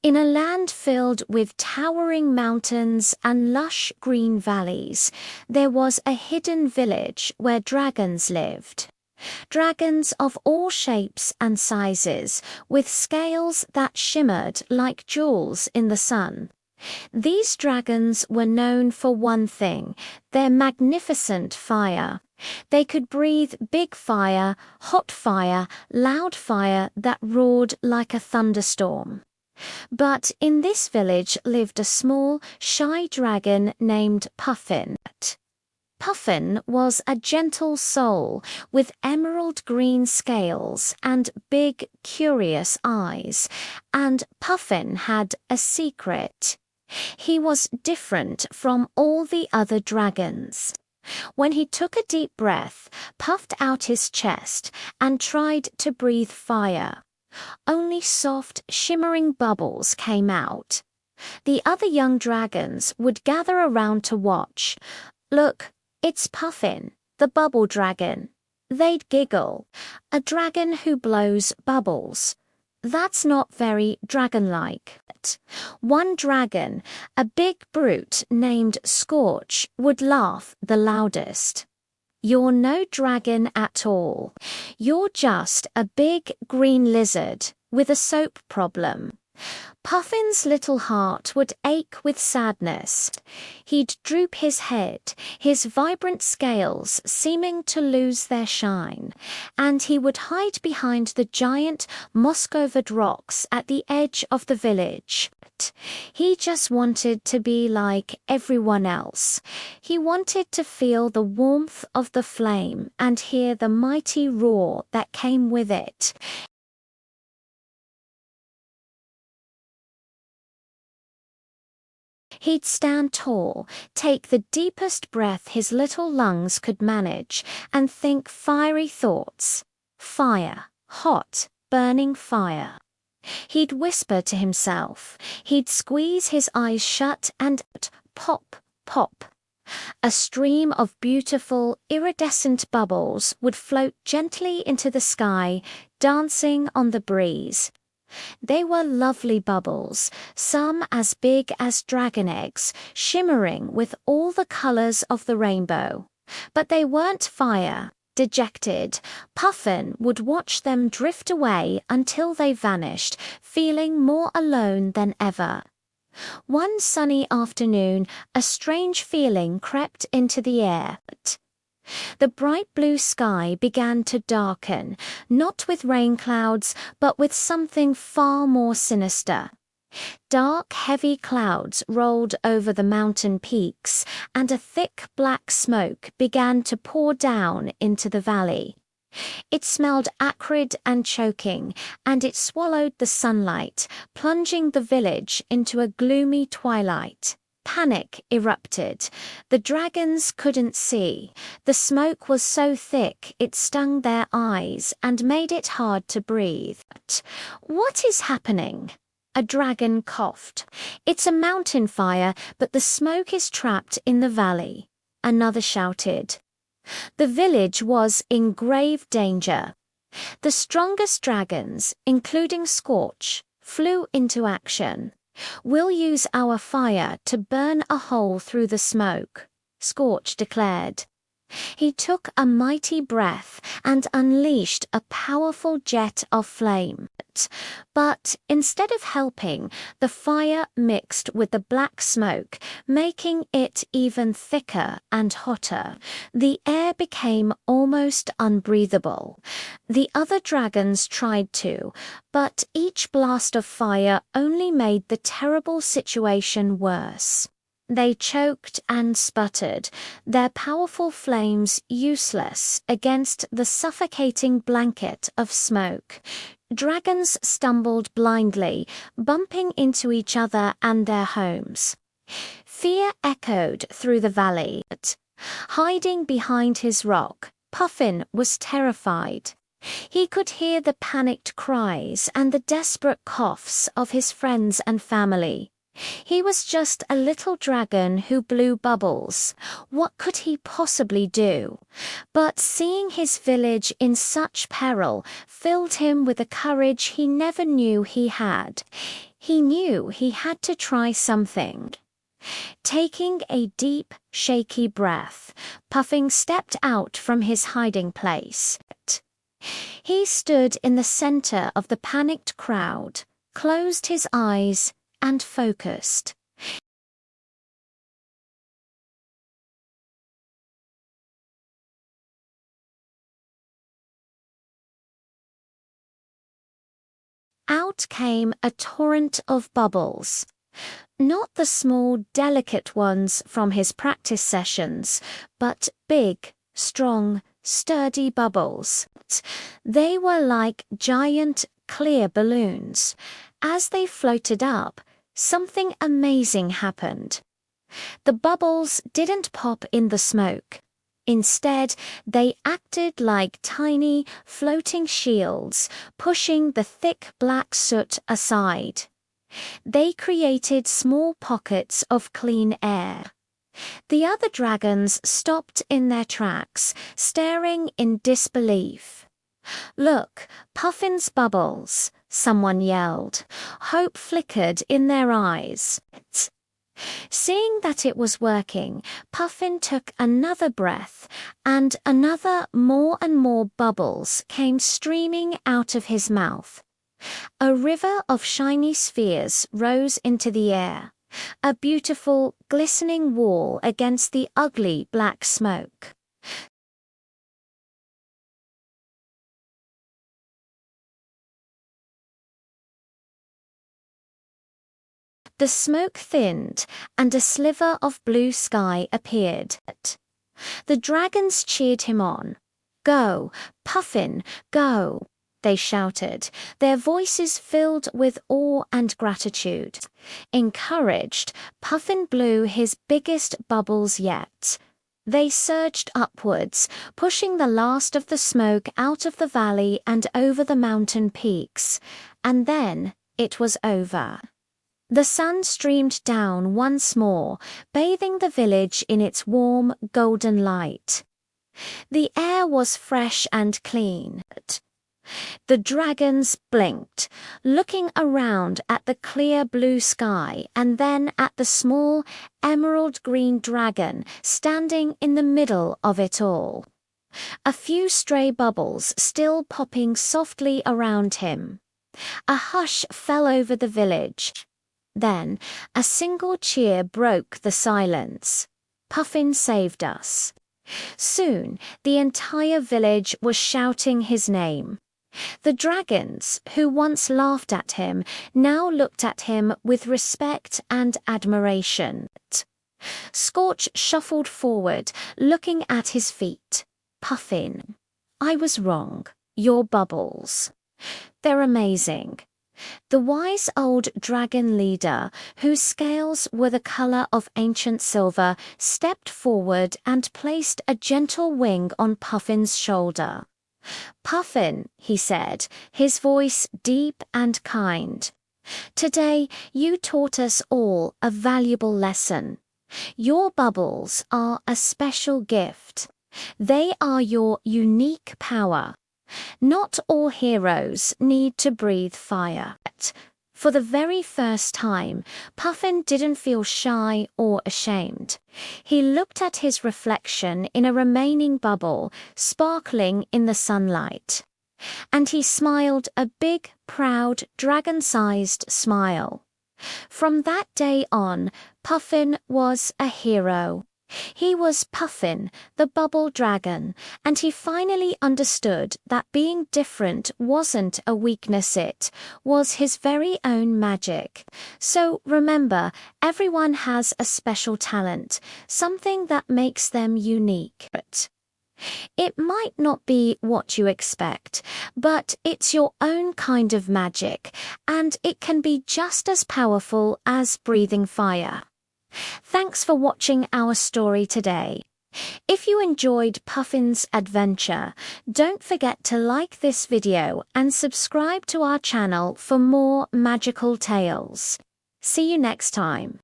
In a land filled with towering mountains and lush green valleys, there was a hidden village where dragons lived. Dragons of all shapes and sizes, with scales that shimmered like jewels in the sun. These dragons were known for one thing: their magnificent fire. They could breathe big fire, hot fire, loud fire that roared like a thunderstorm. But in this village lived a small, shy dragon named Puffin. Puffin was a gentle soul with emerald green scales and big, curious eyes, and Puffin had a secret. He was different from all the other dragons. When he took a deep breath, puffed out his chest, and tried to breathe fire, only soft, shimmering bubbles came out. The other young dragons would gather around to watch. "Look, it's Puffin, the bubble dragon." They'd giggle. "A dragon who blows bubbles. That's not very dragon-like." One dragon, a big brute named Scorch, would laugh the loudest. "You're no dragon at all. You're just a big green lizard with a soap problem." Puffin's little heart would ache with sadness. He'd droop his head, his vibrant scales seeming to lose their shine, and he would hide behind the giant moss-covered rocks at the edge of the village. He just wanted to be like everyone else. He wanted to feel the warmth of the flame and hear the mighty roar that came with it. He'd stand tall, take the deepest breath his little lungs could manage, and think fiery thoughts. Fire, hot, burning fire. He'd whisper to himself. He'd squeeze his eyes shut and pop, pop. A stream of beautiful, iridescent bubbles would float gently into the sky, dancing on the breeze. They were lovely bubbles, some as big as dragon eggs, shimmering with all the colors of the rainbow. But they weren't fire. Dejected, Puffin would watch them drift away until they vanished, feeling more alone than ever. One sunny afternoon, a strange feeling crept into the air. The bright blue sky began to darken, not with rain clouds, but with something far more sinister. Dark, heavy clouds rolled over the mountain peaks, and a thick black smoke began to pour down into the valley. It smelled acrid and choking, and it swallowed the sunlight, plunging the village into a gloomy twilight. Panic erupted. The dragons couldn't see. The smoke was so thick it stung their eyes and made it hard to breathe. "What is happening?" A dragon coughed. "It's a mountain fire, but the smoke is trapped in the valley," another shouted. The village was in grave danger. The strongest dragons, including Scorch, flew into action. "We'll use our fire to burn a hole through the smoke," Scorch declared. He took a mighty breath and unleashed a powerful jet of flame. But instead of helping, the fire mixed with the black smoke, making it even thicker and hotter. The air became almost unbreathable. The other dragons tried to, but each blast of fire only made the terrible situation worse. They choked and sputtered, their powerful flames useless against the suffocating blanket of smoke. Dragons stumbled blindly, bumping into each other and their homes. Fear echoed through the valley. Hiding behind his rock, Puffin was terrified. He could hear the panicked cries and the desperate coughs of his friends and family. He was just a little dragon who blew bubbles. What could he possibly do? But seeing his village in such peril filled him with a courage he never knew he had. He knew he had to try something. Taking a deep, shaky breath, Puffin stepped out from his hiding place. He stood in the center of the panicked crowd, closed his eyes, and focused. Out came a torrent of bubbles. Not the small, delicate ones from his practice sessions, but big, strong, sturdy bubbles. They were like giant, clear balloons. As they floated up, something amazing happened. The bubbles didn't pop in the smoke. Instead, they acted like tiny, floating shields, pushing the thick black soot aside. They created small pockets of clean air. The other dragons stopped in their tracks, staring in disbelief. "Look, Puffin's bubbles," someone yelled. Hope flickered in their eyes. Seeing that it was working, Puffin took another breath, and another more and more bubbles came streaming out of his mouth. A river of shiny spheres rose into the air, a beautiful, glistening wall against the ugly black smoke. The smoke thinned, and a sliver of blue sky appeared. The dragons cheered him on. "Go, Puffin, go!" they shouted, their voices filled with awe and gratitude. Encouraged, Puffin blew his biggest bubbles yet. They surged upwards, pushing the last of the smoke out of the valley and over the mountain peaks. And then it was over. The sun streamed down once more, bathing the village in its warm, golden light. The air was fresh and clean. The dragons blinked, looking around at the clear blue sky and then at the small, emerald-green dragon standing in the middle of it all. A few stray bubbles still popping softly around him. A hush fell over the village. Then a single cheer broke the silence. "Puffin saved us." Soon the entire village was shouting his name. The dragons, who once laughed at him, now looked at him with respect and admiration. Scorch shuffled forward, looking at his feet. "Puffin, I was wrong. Your bubbles. They're amazing." The wise old dragon leader, whose scales were the color of ancient silver, stepped forward and placed a gentle wing on Puffin's shoulder. "Puffin," he said, his voice deep and kind. "Today you taught us all a valuable lesson. Your bubbles are a special gift. They are your unique power. Not all heroes need to breathe fire." For the very first time, Puffin didn't feel shy or ashamed. He looked at his reflection in a remaining bubble, sparkling in the sunlight. And he smiled a big, proud, dragon-sized smile. From that day on, Puffin was a hero. He was Puffin, the bubble dragon, and he finally understood that being different wasn't a weakness, it was his very own magic. So remember, everyone has a special talent, something that makes them unique. It might not be what you expect, but it's your own kind of magic, and it can be just as powerful as breathing fire. Thanks for watching our story today. If you enjoyed Puffin's adventure, don't forget to like this video and subscribe to our channel for more magical tales. See you next time.